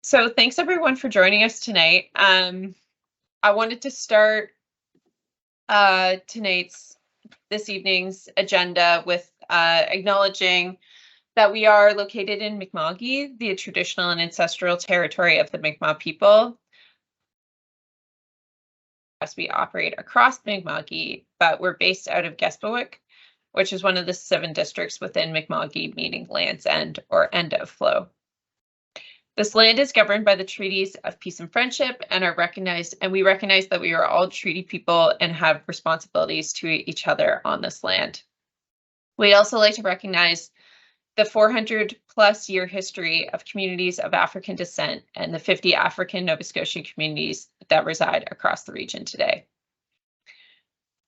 So thanks everyone for joining us tonight. I wanted to start this evening's agenda with acknowledging that we are located in Mi'kma'ki, the traditional and ancestral territory of the Mi'kmaq people. As we operate across Mi'kma'ki, but we're based out of Gespawick, which is one of the 7 districts within Mi'kma'ki, meaning Land's End or End of Flow. This land is governed by the treaties of peace and friendship and we recognize that we are all treaty people and have responsibilities to each other on this land. We'd also like to recognize the 400+ year history of communities of African descent and the 50 African Nova Scotian communities that reside across the region today.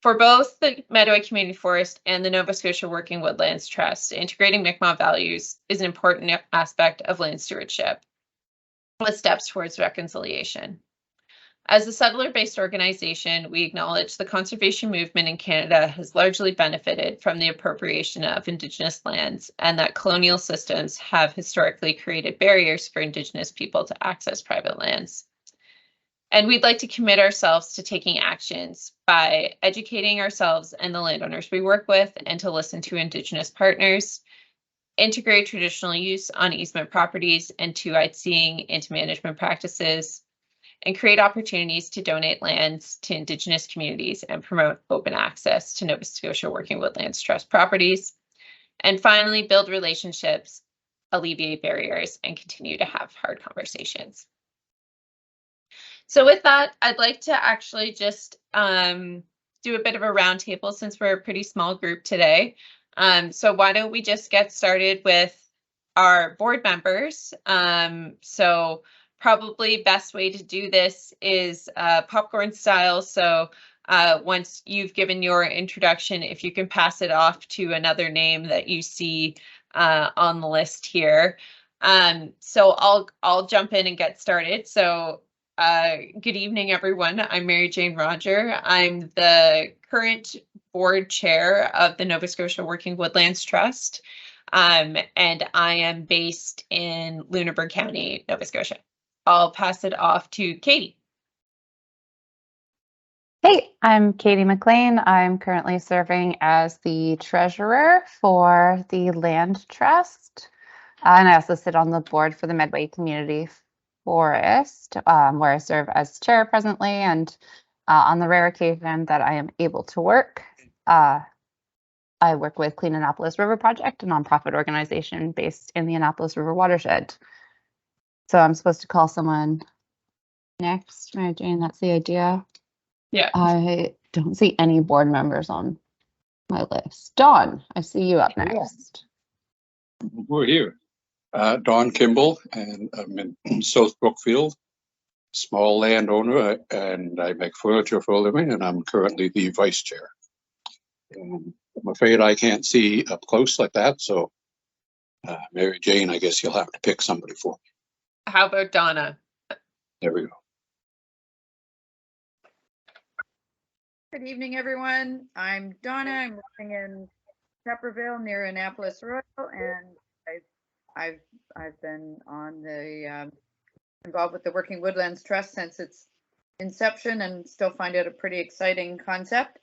For both the Medway Community Forest and the Nova Scotia Working Woodlands Trust, integrating Mi'kmaq values is an important aspect of land stewardship, with steps towards reconciliation. As a settler-based organization, we acknowledge the conservation movement in Canada has largely benefited from the appropriation of Indigenous lands and that colonial systems have historically created barriers for Indigenous people to access private lands. And we'd like to commit ourselves to taking actions by educating ourselves and the landowners we work with and to listen to Indigenous partners, integrate traditional use on easement properties and two-eyed seeing into management practices, and create opportunities to donate lands to Indigenous communities and promote open access to Nova Scotia Working Woodlands Trust properties. And finally, build relationships, alleviate barriers, and continue to have hard conversations. So with that, I'd like to actually just do a bit of a roundtable since we're a pretty small group today. So why don't we just get started with our board members? So probably best way to do this is popcorn style. So once you've given your introduction, if you can pass it off to another name that you see on the list here. So I'll jump in and get started. So good evening, everyone. I'm Mary Jane Roger. I'm the current board chair of the Nova Scotia Working Woodlands Trust, and I am based in Lunenburg County, Nova Scotia. I'll pass it off to Katie. Hey, I'm Katie McLean. I'm currently serving as the treasurer for the Land Trust, and I also sit on the board for the Medway Community Forest, where I serve as chair presently, and on the rare occasion that I am able to work, I work with Clean Annapolis River Project, a nonprofit organization based in the Annapolis River watershed. So I'm supposed to call someone next, Mary Jane, that's the idea. Yeah. I don't see any board members on my list. Dawn, I see you up next. We're here. Don Kimball, and I'm in South Brookfield, small landowner, and I make furniture for a living, and I'm currently the vice chair. And I'm afraid I can't see up close like that, so Mary Jane, I guess you'll have to pick somebody for me. How about Donna? There we go. Good evening, everyone. I'm Donna. I'm working in Pepperville near Annapolis Royal, and I've been on the involved with the Working Woodlands Trust since its inception, and still find it a pretty exciting concept.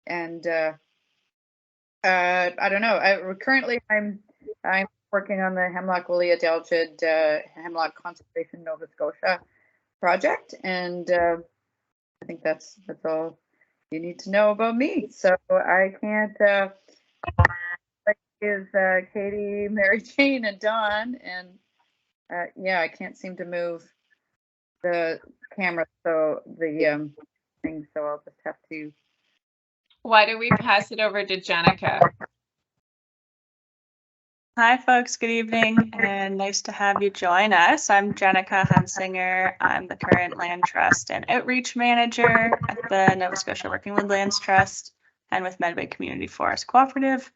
And I don't know. Currently, I'm working on the Hemlock Woolly Adelgid Hemlock Conservation Nova Scotia project, and I think that's all you need to know about me. So I can't is Katie, Mary Jane, and Dawn, and yeah, I can't seem to move the camera, so the thing, so I'll just have to. Why don't we pass it over to Jenica? Hi, folks. Good evening, and nice to have you join us. I'm Jenica Hunsinger. I'm the current Land Trust and Outreach Manager at the Nova Scotia Working Woodlands Trust and with Medway Community Forest Cooperative,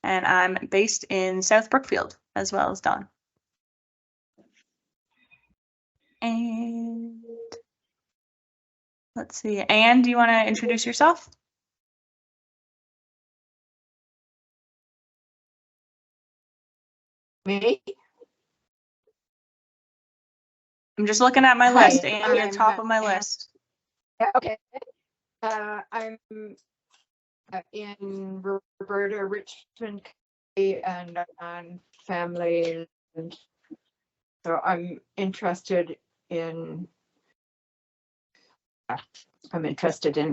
and I'm based in South Brookfield, as well as Dawn. And let's see, Anne, do you want to introduce yourself? Me? I'm just looking at my Hi, list, and you're top of my list. Yeah, okay. I'm in Roberta, Richmond, County, and on family, and so I'm interested in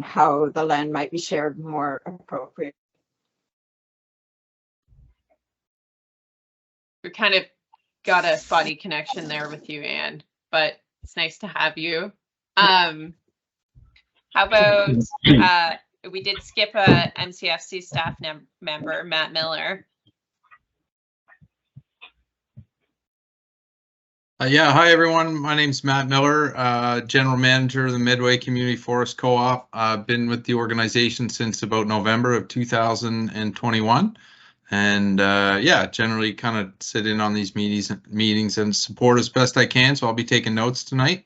how the land might be shared more appropriate. We kind of got a spotty connection there with you, Anne, but it's nice to have you. How about we did skip a MCFC staff member, Matt Miller. Yeah, hi everyone. My name's Matt Miller, General Manager of the Medway Community Forest Co-op. I've been with the organization since about November of 2021. And yeah, generally kind of sit in on these meetings and support as best I can. So I'll be taking notes tonight.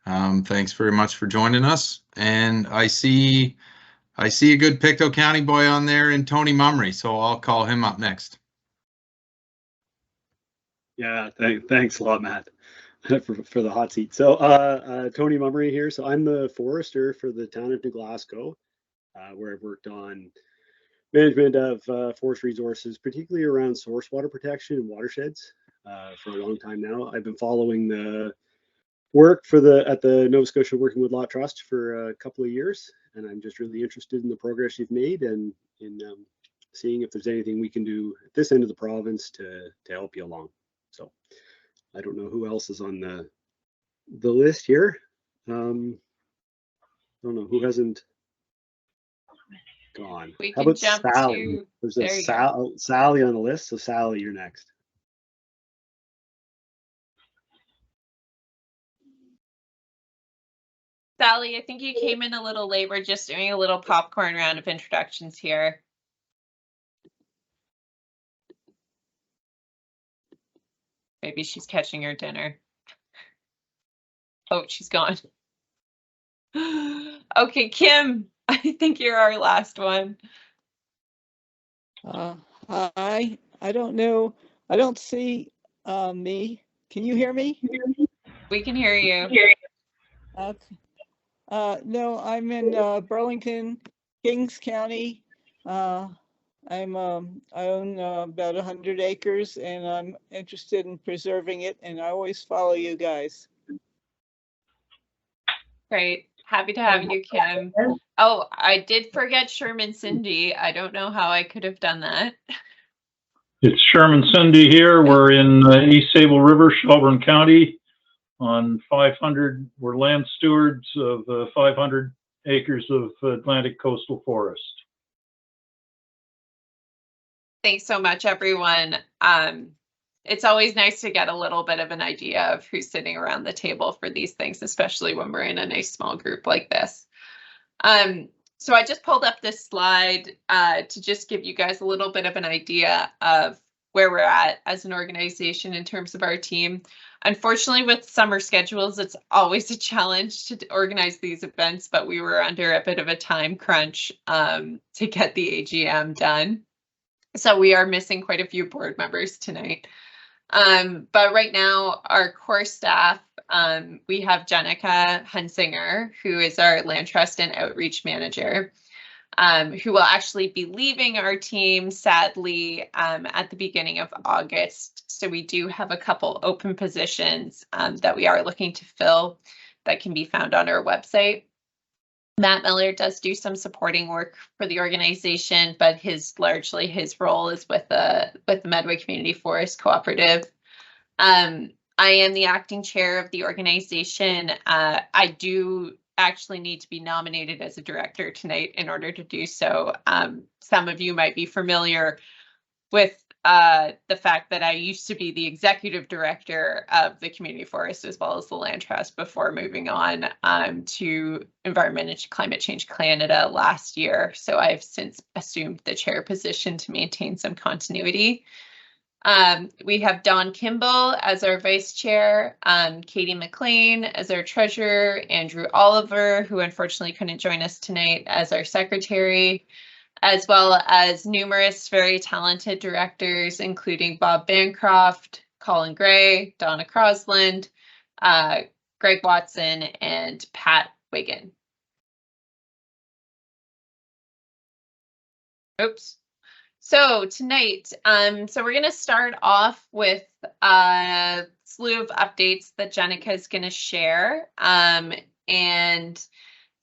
Thanks very much for joining us. And I see a good Pictou County boy on there in Tony Mumry, so I'll call him up next. Yeah, thanks a lot, Matt, for the hot seat. So Tony Mumry here. So I'm the forester for the town of New Glasgow, where I've worked on management of forest resources, particularly around source water protection and watersheds for a long time now. I've been following the work at the Nova Scotia Working with Lot Trust for a couple of years, and I'm just really interested in the progress you've made and in seeing if there's anything we can do at this end of the province to help you along. So I don't know who else is on the list here. I don't know who hasn't gone. We How can about jump Sally? to- There's there a you go. Sally on the list, so Sally, you're next. Sally, I think you came in a little late. We're just doing a little popcorn round of introductions here. Maybe she's catching her dinner. Oh, she's gone. Okay, Kim, I think you're our last one. Hi, I don't know. I don't see me. Can you hear me? We can hear you. Okay. No, I'm in Burlington, Kings County. I own about 100 acres, and I'm interested in preserving it, and I always follow you guys. Great. Happy to have you, Kim. Oh, I did forget Sherman Cindy. I don't know how I could have done that. It's Sherman Cindy here. We're in East Sable River, Shelburne County on 500. We're land stewards of 500 acres of Atlantic coastal forest. Thanks so much, everyone. It's always nice to get a little bit of an idea of who's sitting around the table for these things, especially when we're in a nice small group like this. So I just pulled up this slide to just give you guys a little bit of an idea of where we're at as an organization in terms of our team. Unfortunately, with summer schedules, it's always a challenge to organize these events, but we were under a bit of a time crunch to get the AGM done. So we are missing quite a few board members tonight. But right now, our core staff, we have Jenica Hunsinger, who is our Land Trust and Outreach Manager, who will actually be leaving our team, sadly, at the beginning of August. So we do have a couple open positions that we are looking to fill that can be found on our website. Matt Miller does do some supporting work for the organization, but largely his role is with the Medway Community Forest Cooperative. I am the acting chair of the organization. I do actually need to be nominated as a director tonight in order to do so. Some of you might be familiar with the fact that I used to be the executive director of the community forest as well as the land trust before moving on to Environment and Climate Change Canada last year. So I've since assumed the chair position to maintain some continuity. We have Don Kimball as our vice chair, Katie McLean as our treasurer, Andrew Oliver, who unfortunately couldn't join us tonight, as our secretary, as well as numerous very talented directors, including Bob Bancroft, Colin Gray, Donna Crosland, Greg Watson, and Pat Wiggin. Oops. So tonight, so we're going to start off with a slew of updates that Jenica is going to share, and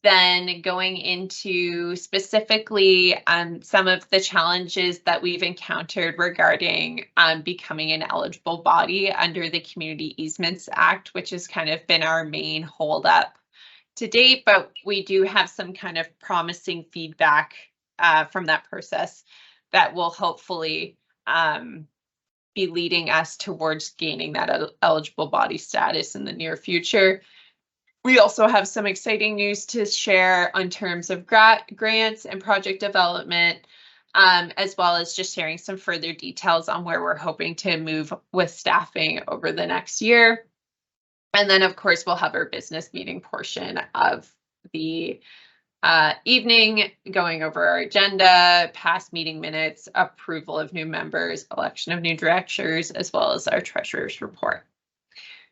then going into specifically some of the challenges that we've encountered regarding becoming an eligible body under the Community Easements Act, which has kind of been our main holdup to date, but we do have some kind of promising feedback from that process that will hopefully be leading us towards gaining that eligible body status in the near future. We also have some exciting news to share on terms of grants and project development, as well as just sharing some further details on where we're hoping to move with staffing over the next year. And then, of course, we'll have our business meeting portion of the evening, going over our agenda, past meeting minutes, approval of new members, election of new directors, as well as our treasurer's report.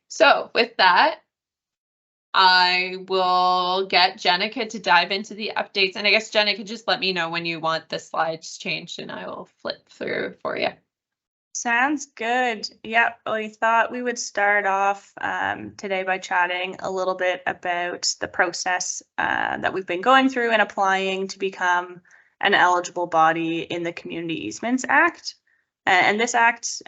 So with that, I will get Jenica to dive into the updates. And I guess Jenica, just let me know when you want the slides changed and I will flip through for you. Sounds good. Yep, we thought we would start off today by chatting a little bit about the process that we've been going through and applying to become an eligible body in the Community Easements Act. And this act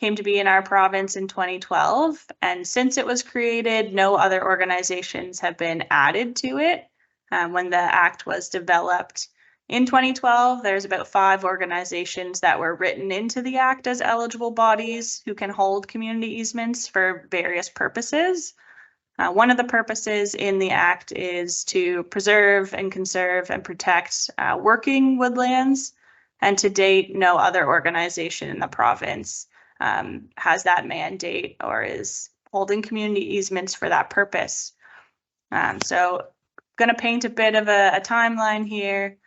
came to be in our province in 2012. And since it was created, no other organizations have been added to it. When the act was developed in 2012, there's about 5 organizations that were written into the act as eligible bodies who can hold community easements for various purposes. One of the purposes in the act is to preserve and conserve and protect working woodlands. And to date, no other organization in the province has that mandate or is holding community easements for that purpose. So I'm going to paint a bit of a timeline here.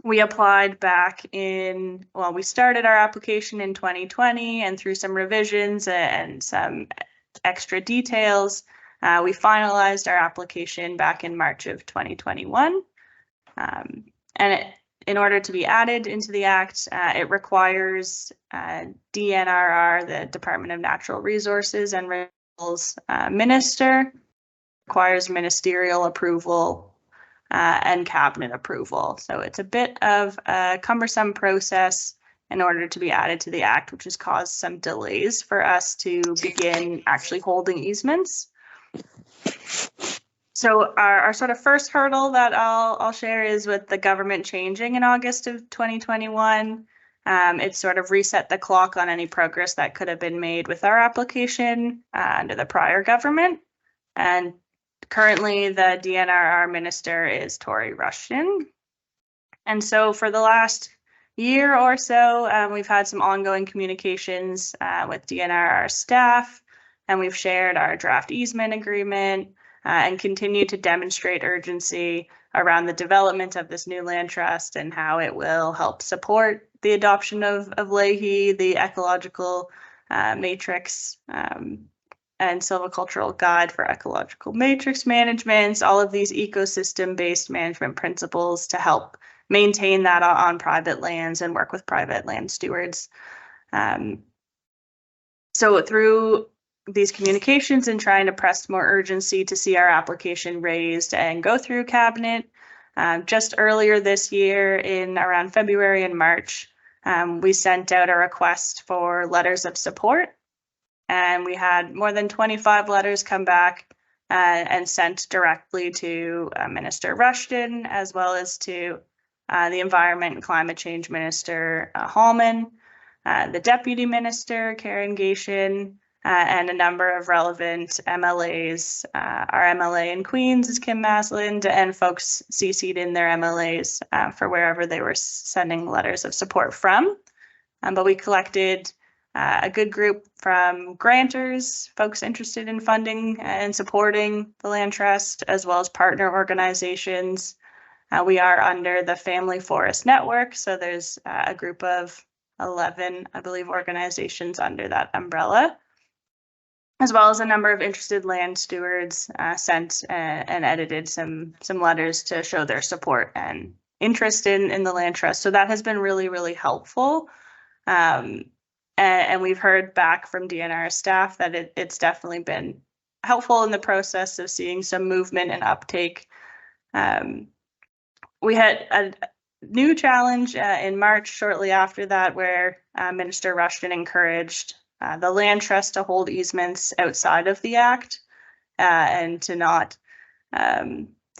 We applied back in, well, we started our application in 2020, and through some revisions and some extra details, we finalized our application back in March of 2021. In order to be added into the act, it requires DNRR, the Department of Natural Resources and Renewals Minister, requires ministerial approval and cabinet approval. So it's a bit of a cumbersome process in order to be added to the act, which has caused some delays for us to begin actually holding easements. So our sort of first hurdle that I'll share is with the government changing in August of 2021. It sort of reset the clock on any progress that could have been made with our application under the prior government. And currently the DNRR minister is Tory Rushton. And so for the last year or so, we've had some ongoing communications with DNRR staff, and we've shared our draft easement agreement and continue to demonstrate urgency around the development of this new land trust and how it will help support the adoption of Leahy, the ecological matrix and silvicultural guide for ecological matrix management, all of these ecosystem-based management principles to help maintain that on private lands and work with private land stewards. So through these communications and trying to press more urgency to see our application raised and go through cabinet, just earlier this year in around February and March, we sent out a request for letters of support. And we had more than 25 letters come back and sent directly to Minister Rushton, as well as to the Environment and Climate Change Minister Hallman, the Deputy Minister Karen Gaishin, and a number of relevant MLAs. Our MLA in Queens is Kim Masland, and folks CC'd in their MLAs for wherever they were sending letters of support from. But we collected a good group from grantors, folks interested in funding and supporting the Land Trust, as well as partner organizations. We are under the Family Forest Network, so there's a group of 11, I believe, organizations under that umbrella. as well as a number of interested land stewards sent and edited some letters to show their support and interest in the land trust. So that has been really, really helpful. And we've heard back from DNR staff that it's definitely been helpful in the process of seeing some movement and uptake. We had a new challenge in March shortly after that, where Minister Rushton encouraged the land trust to hold easements outside of the Act and to not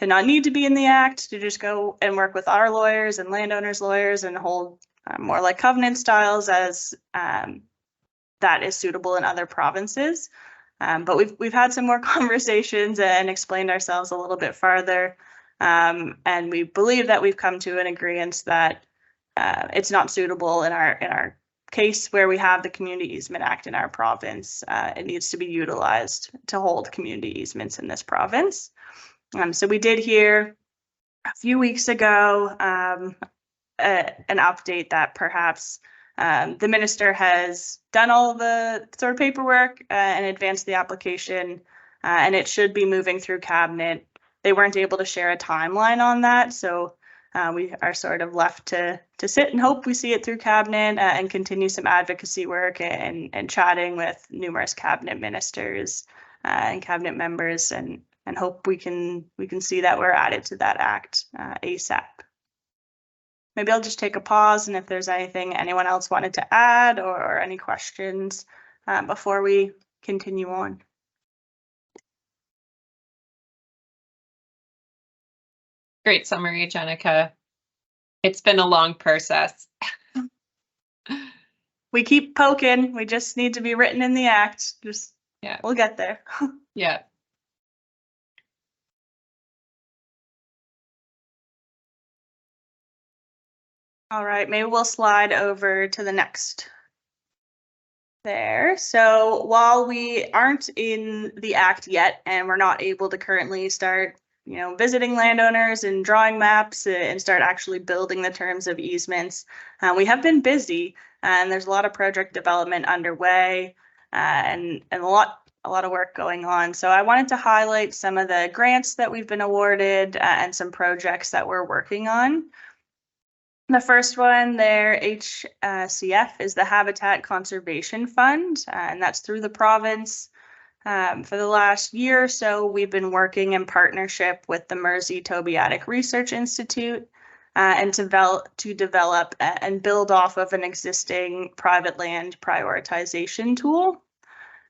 need to be in the Act, to just go and work with our lawyers and landowners' lawyers and hold more like covenant styles as that is suitable in other provinces. But we've had some more conversations and explained ourselves a little bit farther. And we believe that we've come to an agreement that it's not suitable in our case where we have the Community Easement Act in our province. It needs to be utilized to hold community easements in this province. So we did hear a few weeks ago an update that perhaps the minister has done all the sort of paperwork and advanced the application, and it should be moving through cabinet. They weren't able to share a timeline on that, so we are sort of left to sit and hope we see it through cabinet and continue some advocacy work and chatting with numerous cabinet ministers and cabinet members and hope we can see that we're added to that act ASAP. Maybe I'll just take a pause, and if there's anything anyone else wanted to add or any questions before we continue on. Great summary, Jenica. It's been a long process. We keep poking. We just need to be written in the Act. Yeah, we'll get there. Yeah. All right, maybe we'll slide over to the next there. So while we aren't in the Act yet and we're not able to currently start, visiting landowners and drawing maps and start actually building the terms of easements, we have been busy and there's a lot of project development underway and a lot of work going on. So I wanted to highlight some of the grants that we've been awarded and some projects that we're working on. The first one there, HCF, is the Habitat Conservation Fund, and that's through the province. For the last year or so, we've been working in partnership with the Mersey Tobiatic Research Institute and to develop and build off of an existing private land prioritization tool.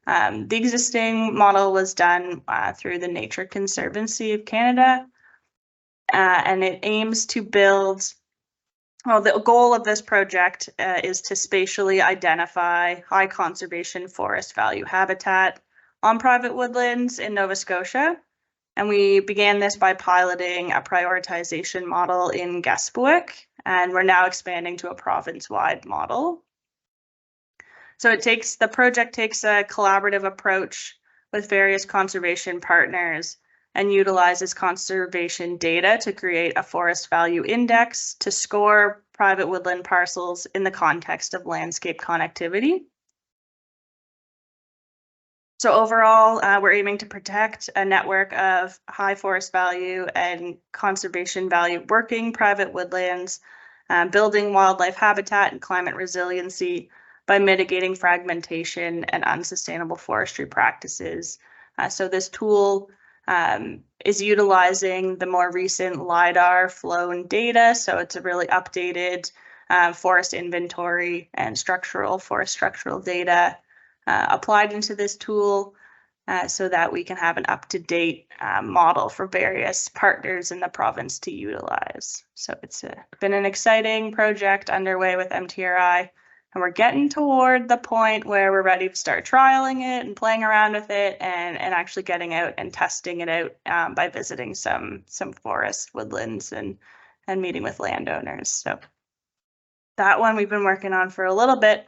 The existing model was done through the Nature Conservancy of Canada, and it aims to build. Well, the goal of this project is to spatially identify high conservation forest value habitat on private woodlands in Nova Scotia. And we began this by piloting a prioritization model in Guestbowick, and we're now expanding to a province-wide model. So the project takes a collaborative approach with various conservation partners and utilizes conservation data to create a forest value index to score private woodland parcels in the context of landscape connectivity. So overall, we're aiming to protect a network of high forest value and conservation value working private woodlands, building wildlife habitat and climate resiliency by mitigating fragmentation and unsustainable forestry practices. So this tool is utilizing the more recent LiDAR flown data. So it's a really updated forest inventory and forest structural data applied into this tool so that we can have an up-to-date model for various partners in the province to utilize. So it's been an exciting project underway with MTRI. And we're getting toward the point where we're ready to start trialing it and playing around with it and actually getting out and testing it out by visiting some forest woodlands and meeting with landowners. So that one we've been working on for a little bit.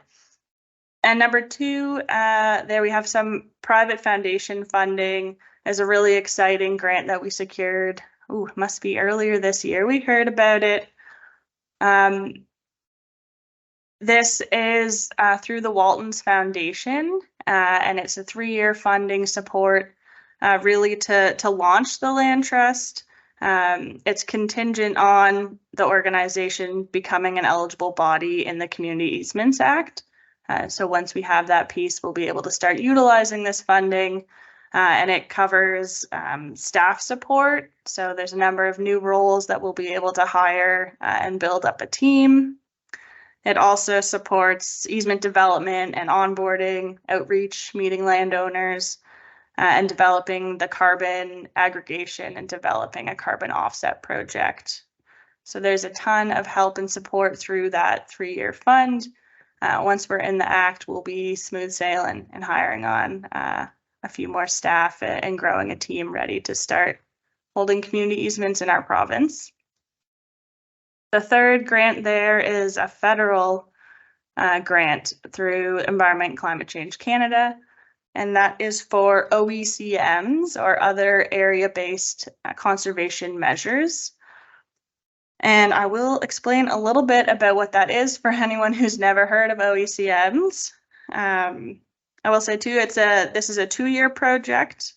And number two, there we have some private foundation funding. There's a really exciting grant that we secured. Ooh, must be earlier this year. We heard about it. This is through the Waltons Foundation, and it's a 3-year funding support really to launch the land trust. It's contingent on the organization becoming an eligible body in the Community Easements Act. So once we have that piece, we'll be able to start utilizing this funding, and it covers staff support. So there's a number of new roles that we'll be able to hire and build up a team. It also supports easement development and onboarding, outreach, meeting landowners, and developing the carbon aggregation and developing a carbon offset project. So there's a ton of help and support through that 3-year fund. Once we're in the act, we'll be smooth sailing and hiring on a few more staff and growing a team ready to start holding community easements in our province. The third grant there is a federal grant through Environment and Climate Change Canada, and that is for OECMs, or other area-based conservation measures. And I will explain a little bit about what that is for anyone who's never heard of OECMs. I will say too, this is a 2-year project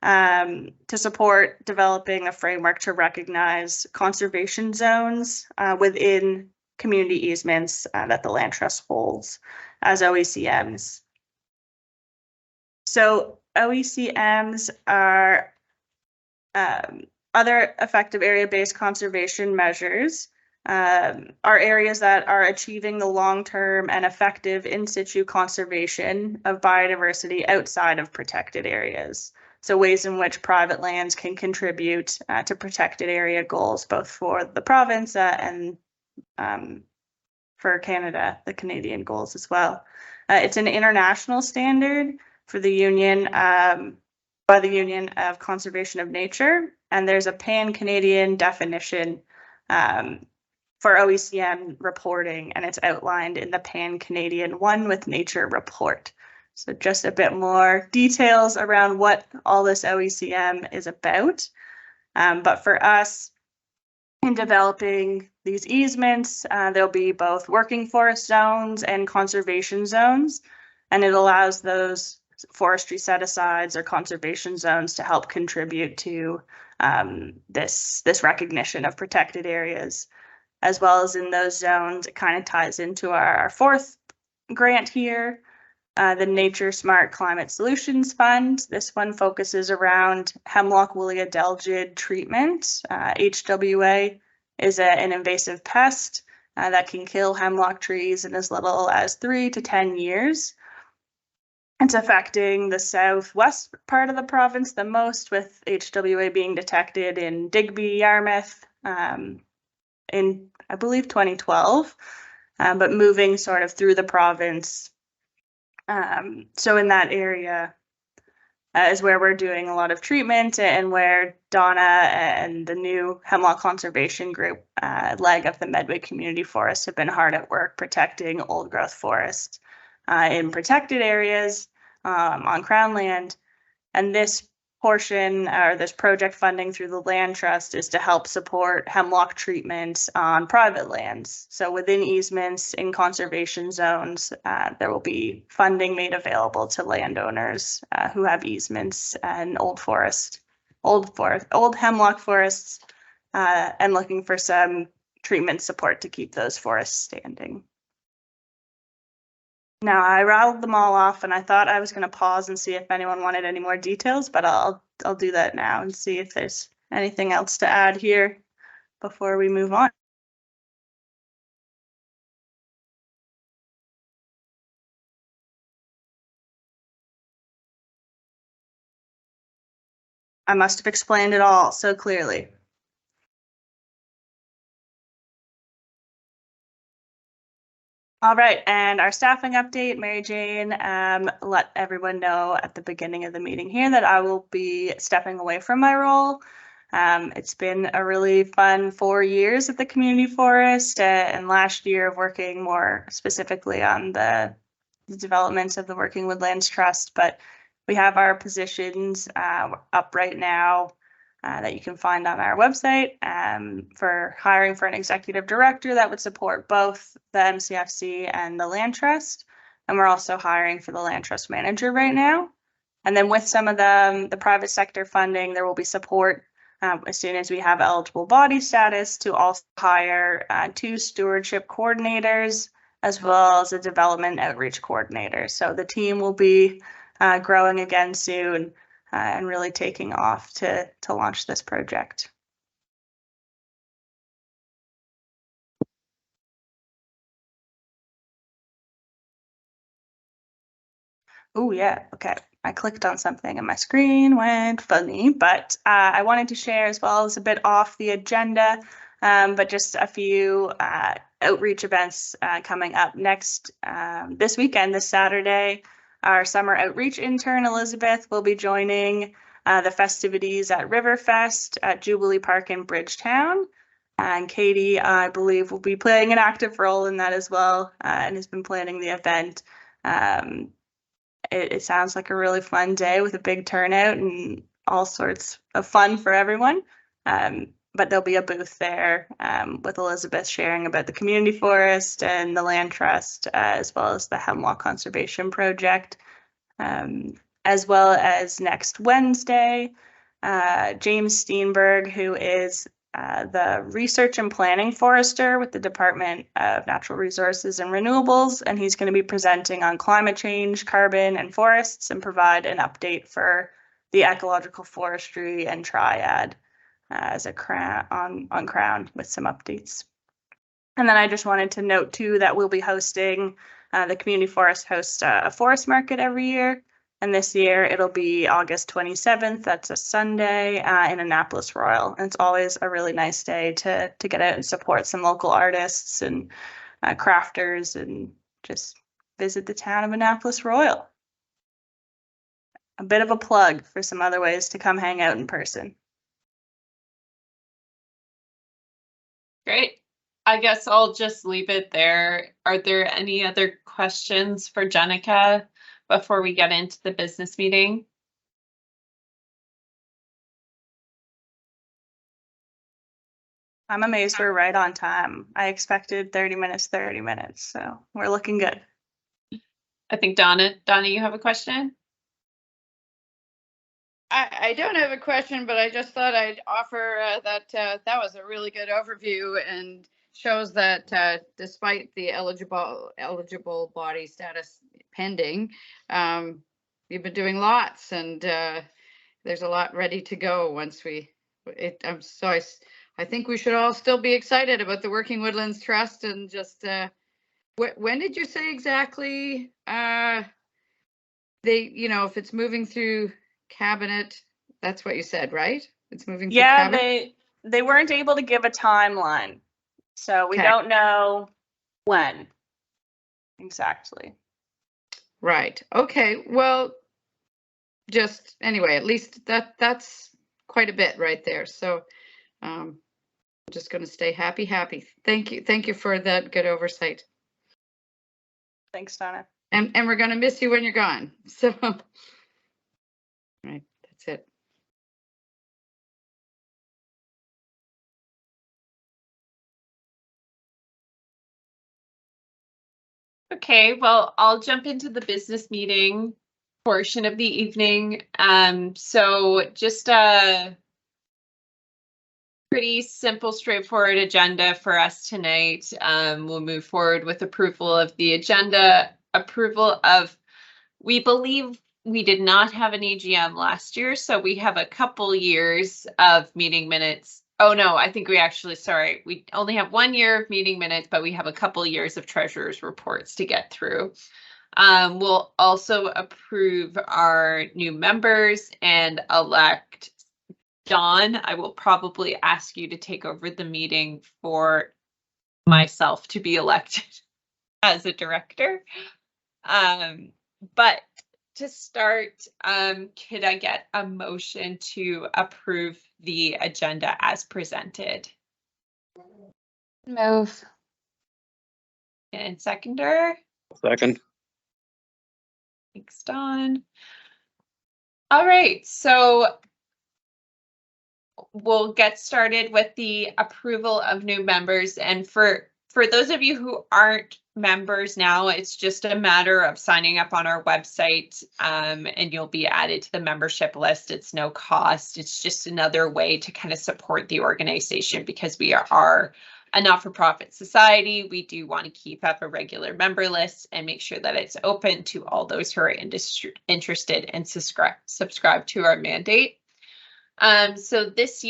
to support developing a framework to recognize conservation zones within community easements that the Land Trust holds as OECMs. So OECMs are other effective area-based conservation measures, are areas that are achieving the long-term and effective in situ conservation of biodiversity outside of protected areas. So ways in which private lands can contribute to protected area goals, both for the province and for Canada, the Canadian goals as well. It's an international standard for the Union, by the Union of Conservation of Nature, and there's a pan-Canadian definition for OECM reporting, and it's outlined in the Pan-Canadian One with Nature report. So just a bit more details around what all this OECM is about. But for us, in developing these easements, there'll be both working forest zones and conservation zones, and it allows those forestry set-asides or conservation zones to help contribute to this recognition of protected areas. As well as in those zones, it kind of ties into our fourth grant here, the Nature Smart Climate Solutions Fund. This one focuses around hemlock woolly adelgid treatment. HWA is an invasive pest that can kill hemlock trees in as little as 3 to 10 years. It's affecting the southwest part of the province the most, with HWA being detected in Digby, Yarmouth, in, I believe, 2012, but moving sort of through the province. So in that area is where we're doing a lot of treatment, and where Donna and the new Hemlock Conservation Group leg of the Medway Community Forest have been hard at work protecting old growth forest in protected areas on Crown land. And this portion, or this project funding through the Land Trust, is to help support hemlock treatment on private lands. So within easements in conservation zones, there will be funding made available to landowners who have easements and old hemlock forests, and looking for some treatment support to keep those forests standing. Now, I rattled them all off, and I thought I was going to pause and see if anyone wanted any more details, but I'll do that now and see if there's anything else to add here before we move on. I must have explained it all so clearly. All right, and our staffing update, Mary Jane let everyone know at the beginning of the meeting here that I will be stepping away from my role. It's been a really fun 4 years at the community forest, and last year of working more specifically on the developments of the Working Woodlands Trust, but we have our positions up right now that you can find on our website for hiring for an executive director that would support both the MCFC and the Land Trust. And we're also hiring for the land trust manager right now. And then with some of the private sector funding, there will be support as soon as we have eligible body status to also hire 2 stewardship coordinators as well as a development outreach coordinator. So the team will be growing again soon and really taking off to launch this project. Oh yeah, okay. I clicked on something and my screen went funny, but I wanted to share as well as a bit off the agenda, but just a few outreach events coming up next this weekend, this Saturday. Our summer outreach intern, Elizabeth, will be joining the festivities at Riverfest at Jubilee Park in Bridgetown. And Katie, I believe, will be playing an active role in that as well and has been planning the event. It sounds like a really fun day with a big turnout and all sorts of fun for everyone. But there'll be a booth there with Elizabeth sharing about the community forest and the land trust, as well as the Hemlock Conservation Project. As well as next Wednesday, James Steenberg, who is the research and planning forester with the Department of Natural Resources and Renewables, and he's going to be presenting on climate change, carbon, and forests, and provide an update for the ecological forestry and triad as a crown on Crown with some updates. And then I just wanted to note too that we'll be hosting the community forest hosts a forest market every year. And this year it'll be August 27th. That's a Sunday in Annapolis Royal. And it's always a really nice day to get out and support some local artists and crafters and just visit the town of Annapolis Royal. A bit of a plug for some other ways to come hang out in person. Great. I guess I'll just leave it there. Are there any other questions for Jenica before we get into the business meeting? I'm amazed we're right on time. I expected 30 minutes, so we're looking good. I think Donna, you have a question? I don't have a question, but I just thought I'd offer that that was a really good overview and shows that despite the eligible body status pending, you've been doing lots, and there's a lot ready to go once we. I think we should all still be excited about the Working Woodlands Trust, and just when did you say exactly? If it's moving through cabinet, that's what you said, right? It's moving through cabinet? Yeah, they weren't able to give a timeline, so we don't know when exactly. Right. Okay. Well, just anyway, at least that's quite a bit right there. So I'm just going to stay happy. Thank you for that good oversight. Thanks, Donna. And we're going to miss you when you're gone. So right, that's it. Okay, well, I'll jump into the business meeting portion of the evening. So just a pretty simple, straightforward agenda for us tonight. We'll move forward with approval of the agenda, we believe we did not have an EGM last year, so we have a couple years of meeting minutes. Oh no, I think we only have 1 year of meeting minutes, but we have a couple years of treasurer's reports to get through. We'll also approve our new members and elect Dawn. I will probably ask you to take over the meeting for myself to be elected as a director. But to start, could I get a motion to approve the agenda as presented? Move. And seconder? Second. Thanks, Dawn. All right, so we'll get started with the approval of new members. And for For those of you who aren't members now, it's just a matter of signing up on our website, and you'll be added to the membership list. It's no cost. It's just another way to kind of support the organization, because we are a not-for-profit society. We do want to keep up a regular member list and make sure that it's open to all those who are interested and subscribe to our mandate. So this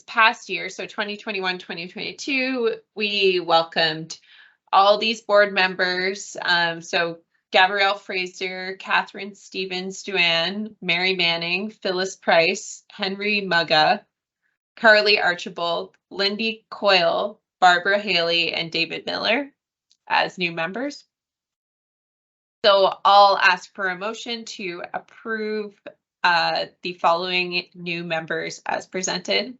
past year, so 2021, 2022, we welcomed all these board members. So Gabrielle Fraser, Catherine Stevens Duan, Mary Manning, Phyllis Price, Henry Mugga, Carly Archibald, Lindy Coyle, Barbara Haley, and David Miller as new members. So I'll ask for a motion to approve the following new members as presented.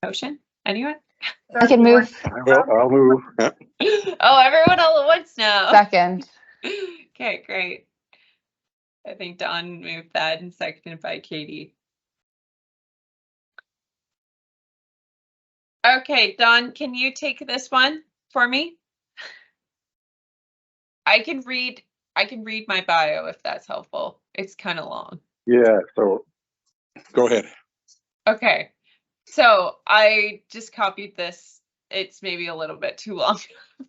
Motion? Anyone? I can move. I'll move. Yeah. Oh, everyone all at once now. Second. Okay, great. I think Dawn moved that and seconded by Katie. Okay, Dawn, can you take this one for me? I can read my bio if that's helpful. It's kind of long. Yeah, so go ahead. Okay, so I just copied this. It's maybe a little bit too long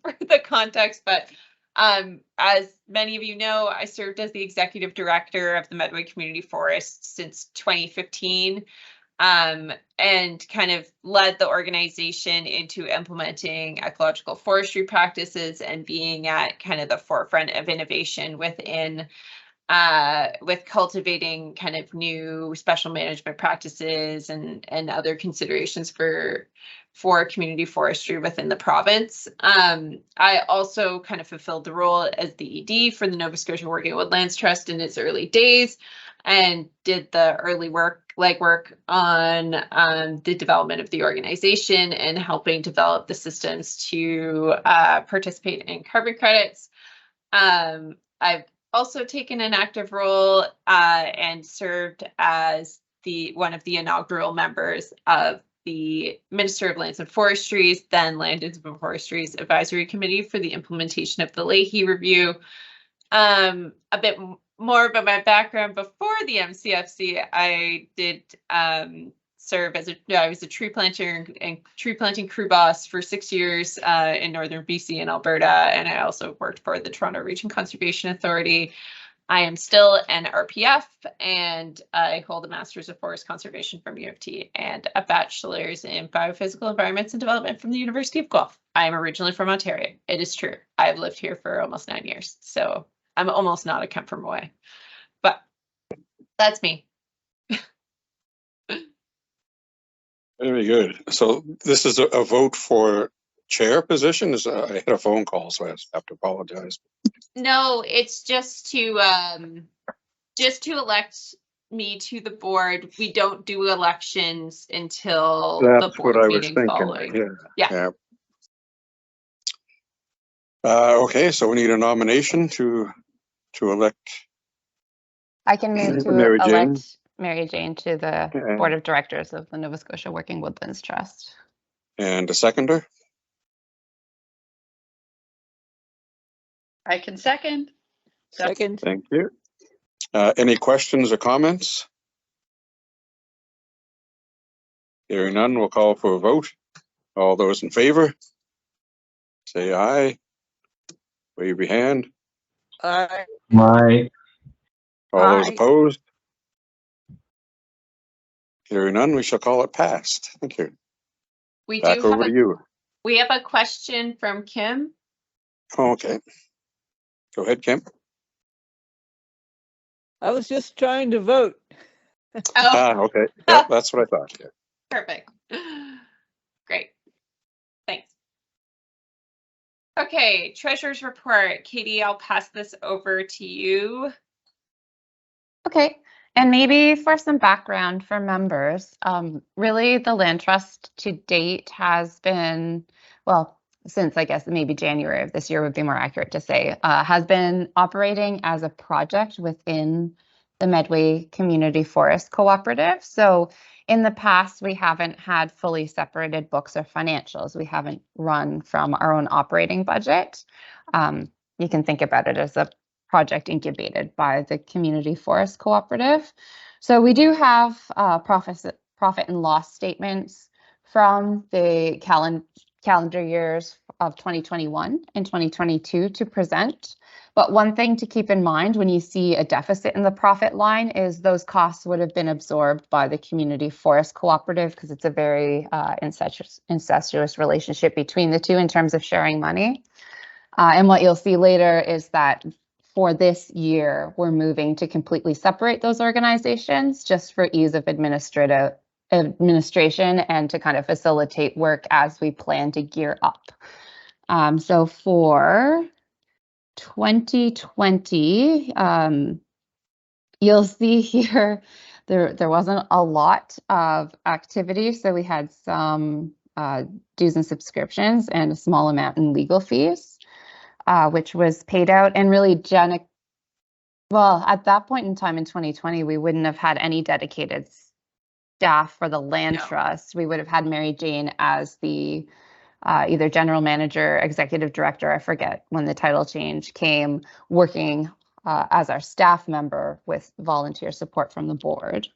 for the context, but as many of you know, I served as the executive director of the Medway Community Forest since 2015. And kind of led the organization into implementing ecological forestry practices and being at kind of the forefront of innovation within with cultivating kind of new special management practices and other considerations for community forestry within the province. I also kind of fulfilled the role as the ED for the Nova Scotia Working Woodlands Trust in its early days, and did the early legwork on the development of the organization and helping develop the systems to participate in carbon credits. I've also taken an active role and served as one of the inaugural members of the Minister of Lands and Forestry's, then Land and Forestry's Advisory Committee for the implementation of the Leahy Review. A bit more about my background before the MCFC. I did serve as I was a tree planter and tree planting crew boss for 6 years in northern BC and Alberta, and I also worked for the Toronto Region Conservation Authority. I am still an RPF, and I hold a Master's of Forest Conservation from U of T and a Bachelor's in Biophysical Environments and Development from the University of Guelph. I am originally from Ontario. It is true. I've lived here for almost 9 years, so I'm almost not a Kemp from away. But that's me. Very good. So this is a vote for chair position? I had a phone call, so I have to apologize. No, it's just to elect me to the board. We don't do elections until That's the board what I was meeting thinking. following. Yeah. Okay, so we need a nomination to elect. I can move to Mary Jane. elect Mary Jane to the Okay. Board of Directors of the Nova Scotia Working Woodlands Trust. And a seconder. I can second. Second. Thank you. Any questions or comments? Hearing none, we'll call for a vote. All those in favor, say aye. Wave your hand. Aye. Aye. All those Aye. opposed? Hearing none, we shall call it passed. Thank you. We Back do have over to you. we have a question from Kim. Okay. Go ahead, Kim. I was just trying to vote. Oh, Okay. Yeah, that's what I thought. Yeah. perfect. Great. Thanks. Okay, treasurer's report. Katie, I'll pass this over to you. Okay, and maybe for some background for members, really the land trust to date has been, well, since I guess maybe January of this year would be more accurate to say, has been operating as a project within the Medway Community Forest Cooperative. So in the past, we haven't had fully separated books or financials. We haven't run from our own operating budget. You can think about it as a project incubated by the Community Forest Cooperative. So we do have profit and loss statements from the calendar years of 2021 and 2022 to present. But one thing to keep in mind when you see a deficit in the profit line is those costs would have been absorbed by the Community Forest Cooperative because it's a very incestuous relationship between the two in terms of sharing money. And what you'll see later is that for this year, we're moving to completely separate those organizations just for ease of administration and to kind of facilitate work as we plan to gear up. So for 2020, you'll see here there wasn't a lot of activity. So we had some dues and subscriptions and a small amount in legal fees, which was paid out. And really, well, at that point in time in 2020, we wouldn't have had any dedicated staff for the land trust. We would have had Mary Jane as the either general manager, executive director, I forget when the title change came, working as our staff member with volunteer support from the board.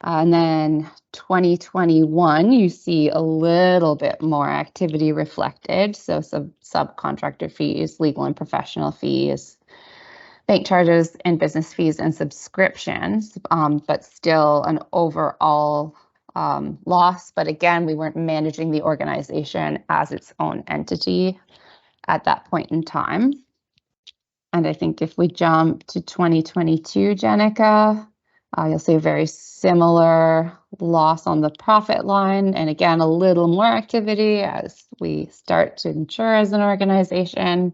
And then 2021, you see a little bit more activity reflected. So some subcontractor fees, legal and professional fees, bank charges and business fees and subscriptions, but still an overall loss. But again, we weren't managing the organization as its own entity at that point in time. And I think if we jump to 2022, Jenica, you'll see a very similar loss on the profit line. And again, a little more activity as we start to mature as an organization.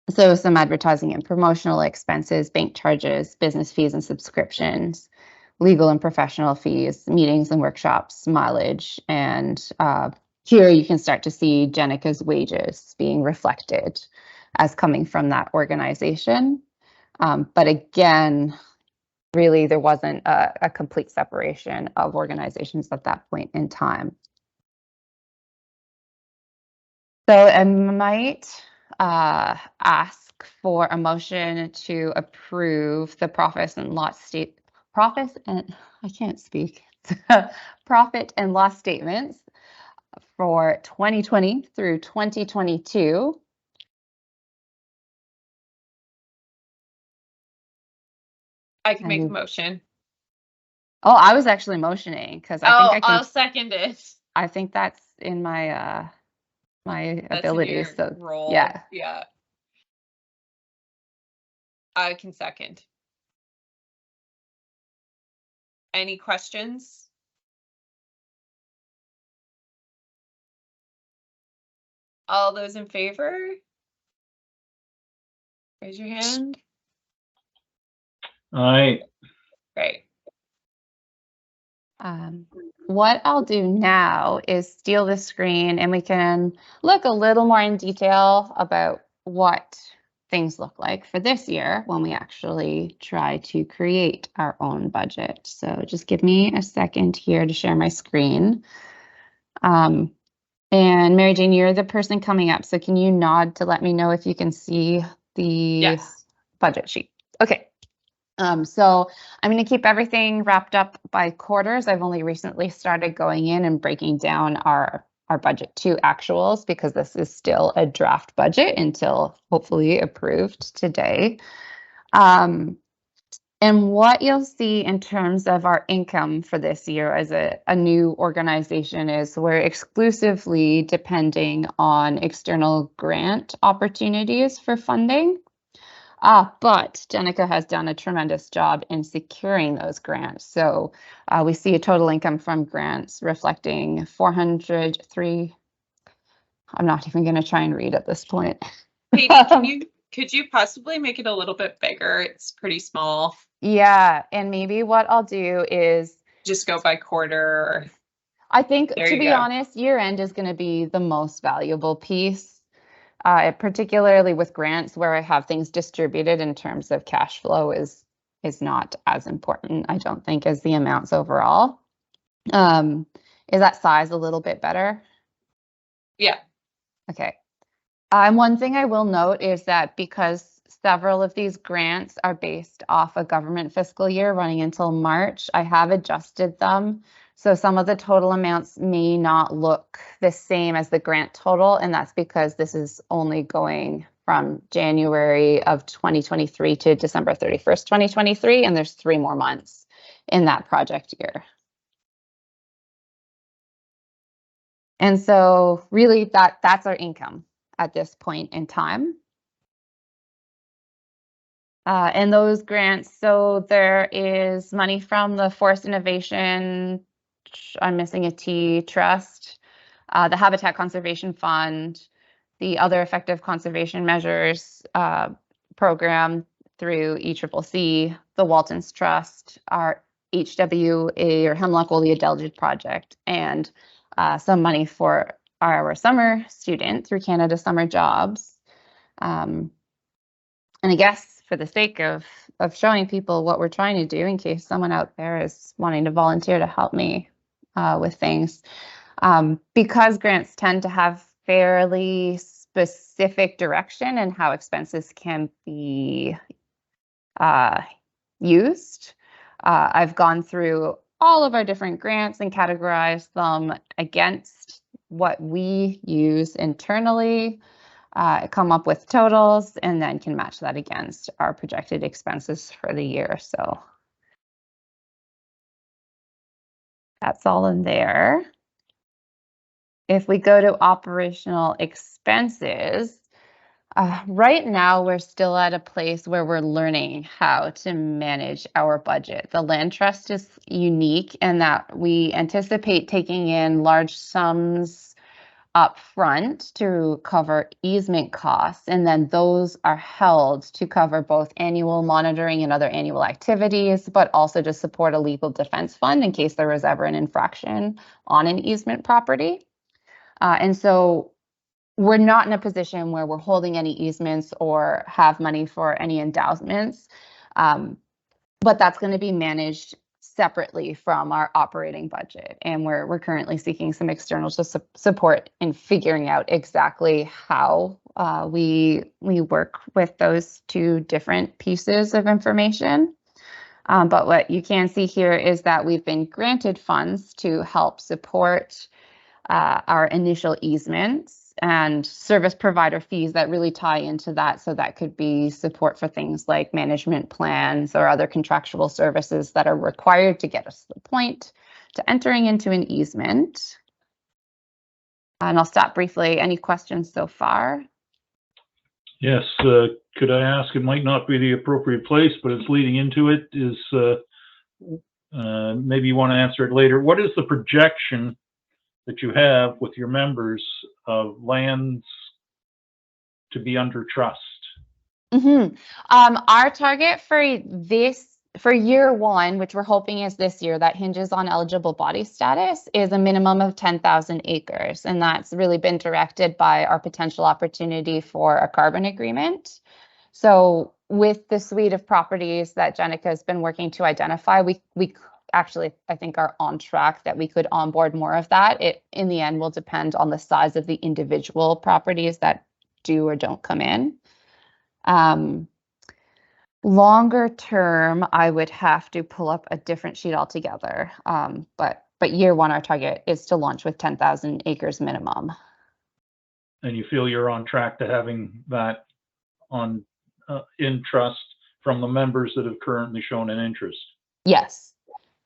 So some advertising and promotional expenses, bank charges, business fees and subscriptions, legal and professional fees, meetings and workshops, mileage. And here you can start to see Jenica's wages being reflected as coming from that organization. But again, really, there wasn't a complete separation of organizations at that point in time. So I might ask for a motion to approve the profit and loss statements for 2020 through 2022. I can make a motion. Oh, I was actually motioning because I'll second it. I think that's in my my That's abilities. in your So role. yeah. I can second. Any questions? All those in favor? Raise your hand. Aye. Great. What I'll do now is steal the screen and we can look a little more in detail about what things look like for this year when we actually try to create our own budget. So just give me a second here to share my screen. And Mary Jane, you're the person coming up. So can you nod to let me know if you can see the budget sheet? Okay. So I'm going to keep everything wrapped up by quarters. I've only recently started going in and breaking down our budget to actuals because this is still a draft budget until hopefully approved today. And what you'll see in terms of our income for this year as a new organization is we're exclusively depending on external grant opportunities for funding. But Jenica has done a tremendous job in securing those grants. So we see a total income from grants reflecting 403. I'm not even going to try and read at this point. Katie, could you possibly make it a little bit bigger? It's pretty small. Yeah, and maybe what I'll do is just go by quarter. I think, There to you be go. honest, year end is going to be the most valuable piece, particularly with grants where I have things distributed in terms of cash flow is not as important, I don't think, as the amounts overall. Is that size a little bit better? Yeah. Okay. One thing I will note is that because several of these grants are based off a government fiscal year running until March, I have adjusted them. So some of the total amounts may not look the same as the grant total, and that's because this is only going from January of 2023 to December 31st, 2023, and there's 3 more months in that project year. And so really that's our income at this point in time. And those grants, so there is money from the Forest Innovation, I'm missing a T, Trust, the Habitat Conservation Fund, the Other Effective Conservation Measures program through ECCC, the Waltons Trust, our HWA or Hemlock Woolly Adelgid project, and some money for our summer student through Canada Summer Jobs. And I guess for the sake of showing people what we're trying to do, in case someone out there is wanting to volunteer to help me with things, because grants tend to have fairly specific direction and how expenses can be used. I've gone through all of our different grants and categorized them against what we use internally, come up with totals, and then can match that against our projected expenses for the year. So that's all in there. If we go to operational expenses, right now we're still at a place where we're learning how to manage our budget. The land trust is unique in that we anticipate taking in large sums up front to cover easement costs, and then those are held to cover both annual monitoring and other annual activities, but also to support a legal defense fund in case there was ever an infraction on an easement property. And so we're not in a position where we're holding any easements or have money for any endowments, but that's going to be managed separately from our operating budget. And we're currently seeking some external support in figuring out exactly how we work with those 2 different pieces of information. But what you can see here is that we've been granted funds to help support our initial easements and service provider fees that really tie into that. So that could be support for things like management plans or other contractual services that are required to get us to the point to entering into an easement. And I'll stop briefly. Any questions so far? Yes, could I ask, it might not be the appropriate place, but it's leading into it, is maybe you want to answer it later. What is the projection that you have with your members of lands to be under trust? Our target for year 1, which we're hoping is this year, that hinges on eligible body status, is a minimum of 10,000 acres. And that's really been directed by our potential opportunity for a carbon agreement. So with the suite of properties that Jenica has been working to identify, we actually, I think, are on track that we could onboard more of that. It, in the end, will depend on the size of the individual properties that do or don't come in. Longer term, I would have to pull up a different sheet altogether. But year 1, our target is to launch with 10,000 acres minimum. And you feel you're on track to having that on in trust from the members that have currently shown an interest? Yes.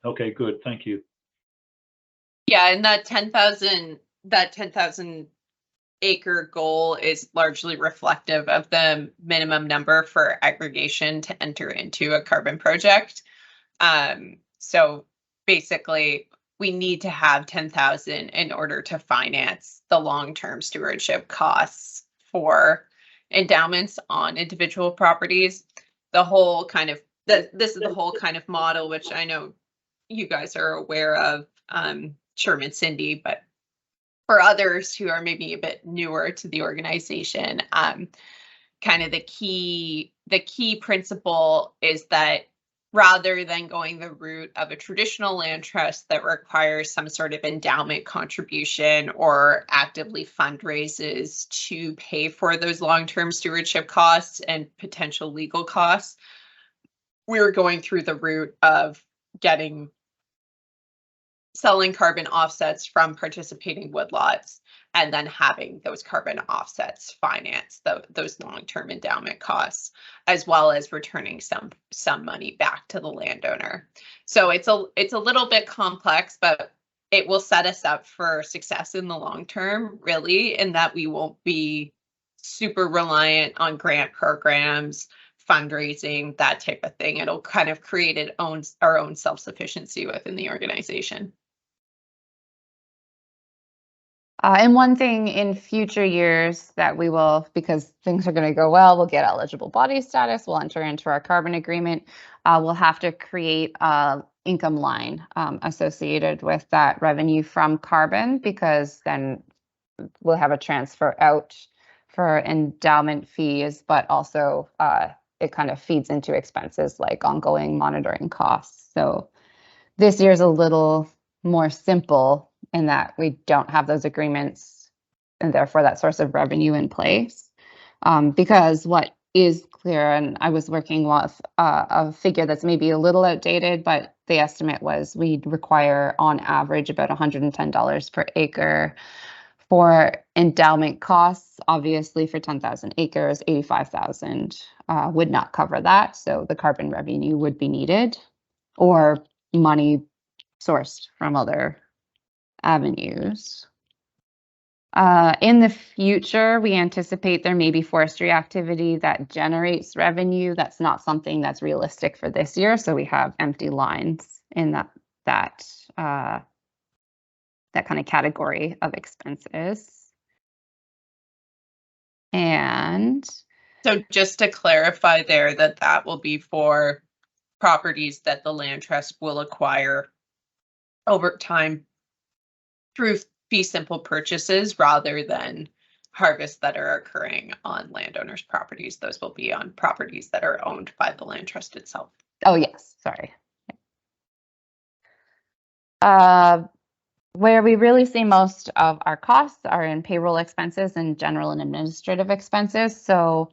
Okay, good. Thank you. Yeah, and that 10,000 acre goal is largely reflective of the minimum number for aggregation to enter into a carbon project. So basically, we need to have 10,000 in order to finance the long-term stewardship costs for endowments on individual properties. The whole kind of this is the whole kind of model, which I know you guys are aware of. Sherman Cindy, but for others who are maybe a bit newer to the organization, kind of the key principle is that rather than going the route of a traditional land trust that requires some sort of endowment contribution or actively fundraises to pay for those long-term stewardship costs and potential legal costs, we're going through the route of selling carbon offsets from participating woodlots and then having those carbon offsets finance those long-term endowment costs, as well as returning some money back to the landowner. So it's a little bit complex, but it will set us up for success in the long term, really, in that we won't be super reliant on grant programs, fundraising, that type of thing. It'll kind of create our own self-sufficiency within the organization. And one thing in future years that we will, because things are going to go well, we'll get eligible body status, we'll enter into our carbon agreement, we'll have to create a income line associated with that revenue from carbon, because then we'll have a transfer out for endowment fees, but also it kind of feeds into expenses like ongoing monitoring costs. So this year's a little more simple in that we don't have those agreements and therefore that source of revenue in place. Because what is clear, and I was working with a figure that's maybe a little outdated, but the estimate was we'd require on average about $110 per acre for endowment costs. Obviously for 10,000 acres, 85,000 would not cover that. So the carbon revenue would be needed, or money sourced from other avenues. In the future, we anticipate there may be forestry activity that generates revenue. That's not something that's realistic for this year, so we have empty lines in that kind of category of expenses. And so just to clarify there, that will be for properties that the land trust will acquire over time through fee simple purchases rather than harvests that are occurring on landowners' properties. Those will be on properties that are owned by the land trust itself. Oh yes, sorry. Where we really see most of our costs are in payroll expenses and general and administrative expenses. So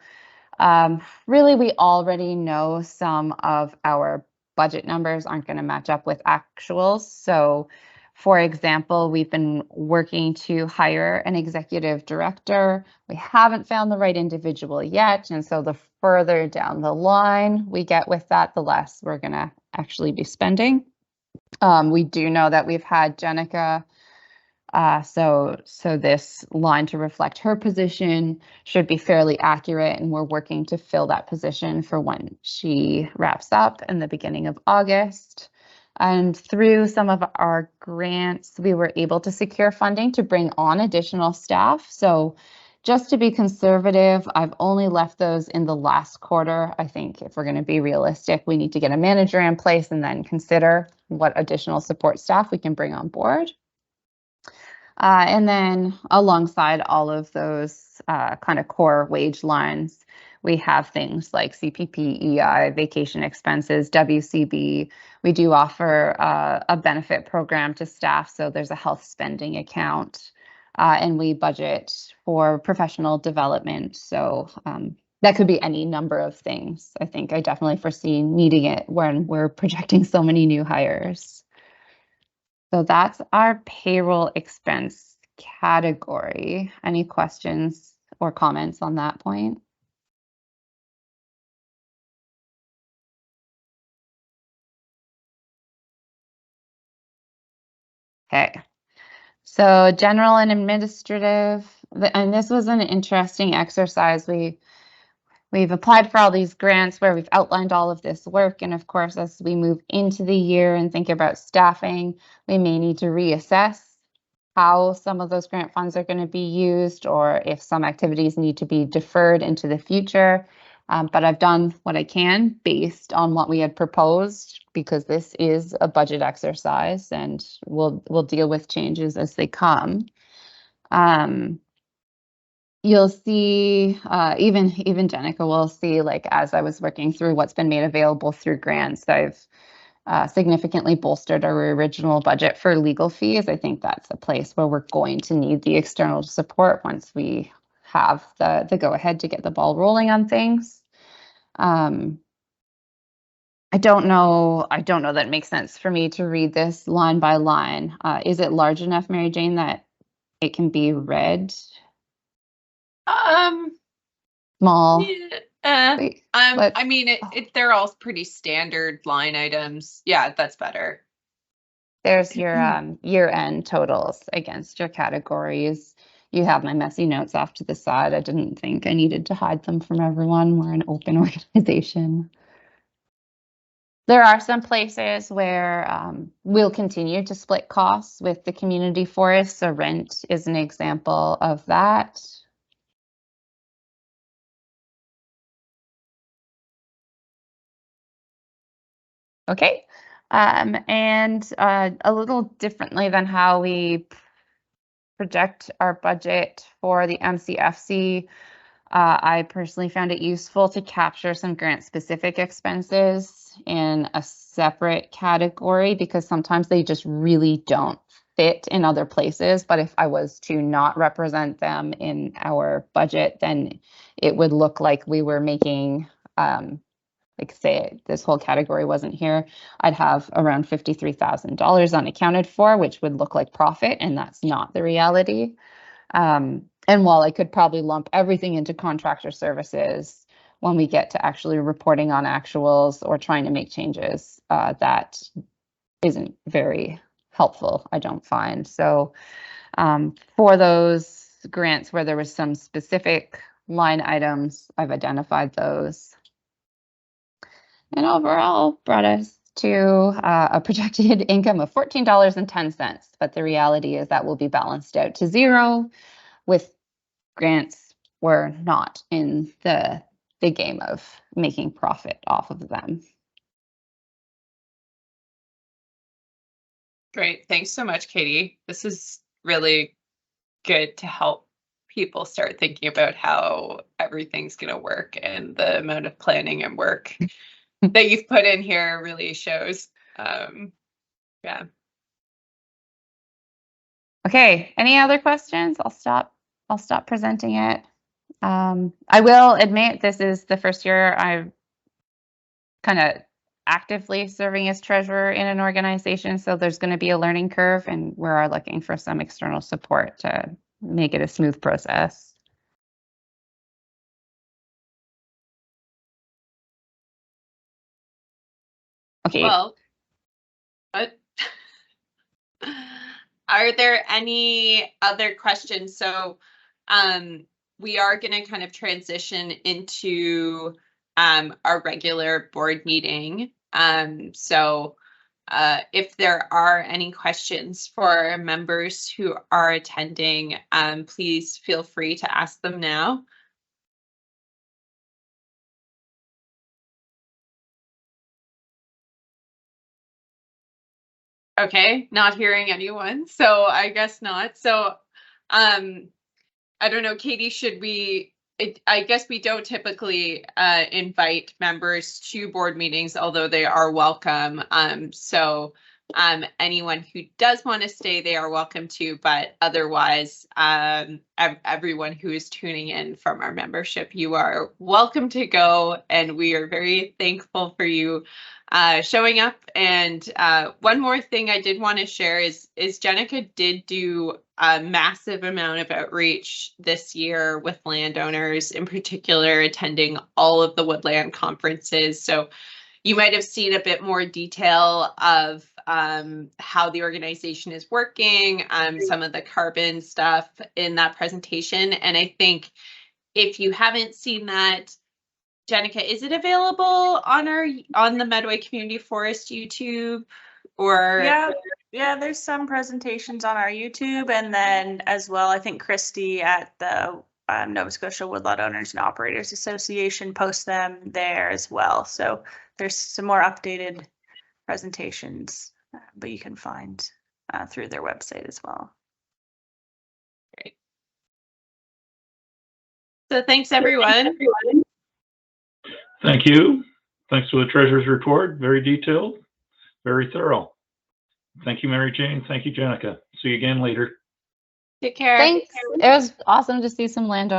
really, we already know some of our budget numbers aren't going to match up with actuals. So for example, we've been working to hire an executive director. We haven't found the right individual yet. And so the further down the line we get with that, the less we're going to actually be spending. We do know that we've had Jenica, so this line to reflect her position should be fairly accurate, and we're working to fill that position for when she wraps up in the beginning of August. And through some of our grants, we were able to secure funding to bring on additional staff. So just to be conservative, I've only left those in the last quarter. I think if we're going to be realistic, we need to get a manager in place and then consider what additional support staff we can bring on board. And then alongside all of those kind of core wage lines, we have things like CPP, EI, vacation expenses, WCB. We do offer a benefit program to staff, so there's a health spending account, and we budget for professional development. So that could be any number of things. I think I definitely foresee needing it when we're projecting so many new hires. So that's our payroll expense category. Any questions or comments on that point? Okay, so general and administrative, and this was an interesting exercise. We've applied for all these grants where we've outlined all of this work. And of course, as we move into the year and think about staffing, we may need to reassess how some of those grant funds are going to be used, or if some activities need to be deferred into the future. But I've done what I can based on what we had proposed, because this is a budget exercise and we'll deal with changes as they come. You'll see, even Jenica will see, like, as I was working through what's been made available through grants, I've significantly bolstered our original budget for legal fees. I think that's a place where we're going to need the external support once we have the go-ahead to get the ball rolling on things. I don't know that it makes sense for me to read this line by line. Is it large enough, Mary Jane, that it can be read? Small. Yeah, Wait, I mean, they're all pretty standard line items. Yeah, that's better. There's your year-end totals against your categories. You have my messy notes off to the side. I didn't think I needed to hide them from everyone. We're an open organization. There are some places where we'll continue to split costs with the community forest. So rent is an example of that. Okay. And a little differently than how we project our budget for the MCFC, I personally found it useful to capture some grant-specific expenses in a separate category, because sometimes they just really don't fit in other places. But if I was to not represent them in our budget, then it would look like we were making, like, say this whole category wasn't here, I'd have around $53,000 unaccounted for, which would look like profit, and that's not the reality. And while I could probably lump everything into contractor services, when we get to actually reporting on actuals or trying to make changes, that isn't very helpful, I don't find. So for those grants where there was some specific line items, I've identified those. And overall brought us to a projected income of $14.10. But the reality is that will be balanced out to zero with grants. We're not in the game of making profit off of them. Great. Thanks so much, Katie. This is really good to help people start thinking about how everything's going to work, and the amount of planning and work that you've put in here really shows. Yeah. Okay, any other questions? I'll stop presenting it. I will admit this is the first year I've kind of actively serving as treasurer in an organization, so there's going to be a learning curve, and we are looking for some external support to make it a smooth process. Okay. Well, are there any other questions? So we are going to kind of transition into our regular board meeting. So if there are any questions for members who are attending, please feel free to ask them now. Okay, not hearing anyone, so I guess not. So I don't know, Katie, should we, I guess we don't typically invite members to board meetings, although they are welcome. So anyone who does want to stay, they are welcome to, but otherwise, everyone who is tuning in from our membership, you are welcome to go, and we are very thankful for you showing up. And one more thing I did want to share is Jenica did do a massive amount of outreach this year with landowners, in particular attending all of the woodland conferences. So you might have seen a bit more detail of how the organization is working, some of the carbon stuff in that presentation. And I think if you haven't seen that, Jenica, is it available on the Medway Community Forest YouTube? Or yeah, there's some presentations on our YouTube, and then as well, I think Christy at the Nova Scotia Woodlot Owners and Operators Association posts them there as well. So there's some more updated presentations, but you can find through their website as well. Great. So thanks, everyone. Thank you. Thanks for the treasurer's report. Very detailed, very thorough. Thank you, Mary Jane. Thank you, Jenica. See you again later. Take care. Thanks. It was awesome to see some landowners